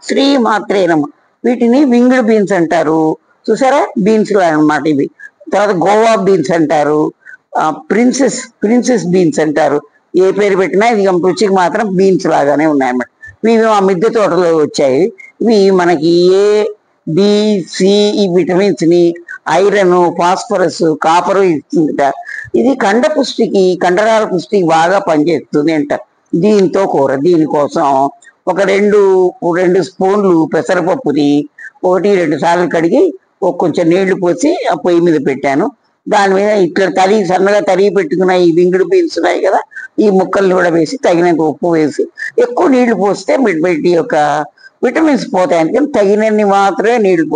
శ్రీ మాత్రే నమ. వీటిని winged beans అంటారు, చూసారా, బీన్స్ అన్నమాట ఇవి. తర్వాత గోవా బీన్స్ అంటారు, ప్రిన్సెస్ ప్రిన్సెస్ బీన్స్ అంటారు. ఏ పేరు పెట్టినా ఇది రుచికి మాత్రం బీన్స్ లాగానే ఉన్నాయన్నమాట. ఇవి మా మిద్దె తోటలో వచ్చాయి. ఇవి మనకి ఏ బి సి ఈ విటమిన్స్ ని, ఐరన్, ఫాస్ఫరస్, కాపరు ఇస్తుందట. ఇది కండరాల పుష్టికి బాగా పనిచేస్తుంది అంట. దీంతో కూర, దీనికోసం ఒక రెండు స్పూన్లు పెసరపప్పుని 1-2 సార్లు కడిగి కొంచెం నీళ్లు పోసి ఆ పొయ్యి మీద పెట్టాను. దాని మీద ఇట్లా సన్నగా తరిగి పెట్టుకున్న ఈ వింగిడి బీన్స్ ఉన్నాయి కదా, ఈ ముక్కల్ని కూడా వేసి తగినంత ఉప్పు వేసి, ఎక్కువ నీళ్లు పోస్తే వీటి యొక్క విటమిన్స్ పోతాయి. అందుకని తగినన్ని మాత్రమే నీళ్లు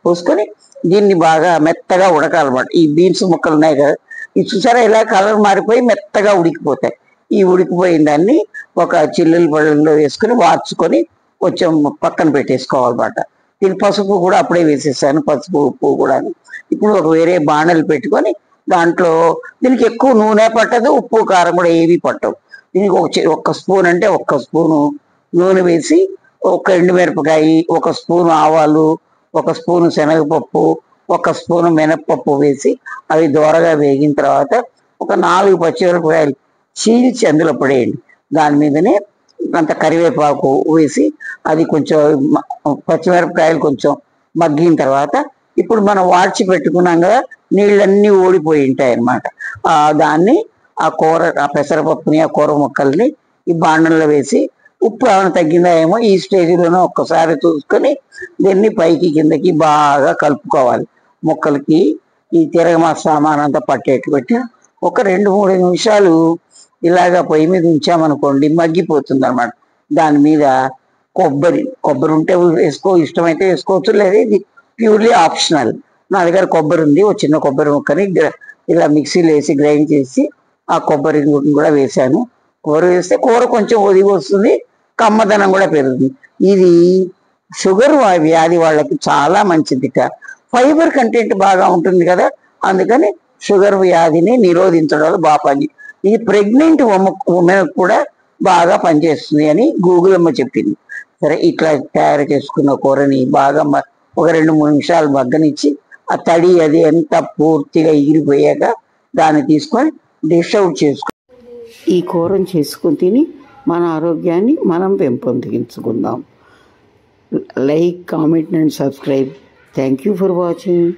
పోసుకొని దీన్ని బాగా మెత్తగా ఉడకాలన్నమాట. ఈ బీన్స్ ముక్కలు ఉన్నాయి కదా, ఇది చూసారా ఇలా కలర్ మారిపోయి మెత్తగా ఉడికిపోతాయి. ఈ ఉడికిపోయిన దాన్ని ఒక చిల్లుల పళ్ళల్లో వేసుకొని వార్చుకొని కొంచెం పక్కన పెట్టేసుకోవాలన్నమాట. దీని పసుపు కూడా అప్పుడే వేసేసాను, పసుపు ఉప్పు కూడా. ఇప్పుడు ఒక వేరే బాణలు పెట్టుకొని దాంట్లో దీనికి ఎక్కువ నూనె పట్టదు, ఉప్పు కారం కూడా ఏవి పట్టవు. దీనికి ఒక్క స్పూన్ అంటే ఒక్క స్పూను నూనె వేసి, ఒక ఎండుమిరపకాయ, ఒక స్పూను ఆవాలు, ఒక స్పూను శనగపప్పు, ఒక స్పూను మినప్పప్పు వేసి అవి దోరగా వేగిన తర్వాత ఒక 4 పచ్చిమిరపకాయలు చీల్చి అందులో పడేయండి. దాని మీదనే అంత కరివేపాకు వేసి అది కొంచెం పచ్చిమిరపకాయలు కొంచెం మగ్గిన తర్వాత ఇప్పుడు మనం వాడ్చి పెట్టుకున్నాం కదా, నీళ్ళన్నీ ఓడిపోయి ఉంటాయి అన్నమాట. దాన్ని ఆ పెసరపప్పుని, ఆ కూర ముక్కల్ని ఈ బాండంలో వేసి ఉప్పు ఏమైనా తగ్గిందా ఏమో ఈ స్టేజ్లోనే ఒక్కసారి చూసుకొని దీన్ని పైకి కిందకి బాగా కలుపుకోవాలి. ముక్కలకి ఈ తిరగమా సామాన్ అంతా పట్టేట్టు పెట్టి ఒక 2-3 నిమిషాలు ఇలాగా పొయ్యి మీద ఉంచామనుకోండి, మగ్గిపోతుంది అన్నమాట. దాని మీద కొబ్బరి ఉంటే ఇష్టమైతే వేసుకోవచ్చు, లేదా ఇది ప్యూర్లీ ఆప్షనల్. నా దగ్గర కొబ్బరి ఉంది, ఒక చిన్న కొబ్బరి ముక్కని ఇలా మిక్సీలో వేసి గ్రైండ్ చేసి ఆ కొబ్బరి కూడా వేసాను. కూర వేస్తే కూర కొంచెం ఒదిగి వస్తుంది, కమ్మదనం కూడా పెరుగుతుంది. ఇది షుగర్ వ్యాధి వాళ్ళకి చాలా మంచిదిట. ఫైబర్ కంటెంట్ బాగా ఉంటుంది కదా, అందుకని షుగర్ వ్యాధిని నిరోధించడం బాగా పని. ఇది ప్రెగ్నెంట్ ఉమెన్ కూడా బాగా పనిచేస్తుంది అని గూగుల్ అమ్మ చెప్పింది. సరే, ఇట్లా తయారు చేసుకున్న కూరని బాగా ఒక 2-3 నిమిషాలు మగ్గనిచ్చి ఆ తడి అది ఎంత పూర్తిగా ఎగిరిపోయాక దాన్ని తీసుకొని డిష్ అవుట్ చేసుకో. ఈ కూరని చేసుకుని తిని మన ఆరోగ్యాన్ని మనం పెంపొందించుకుందాం. Like, comment and subscribe. Thank you for watching.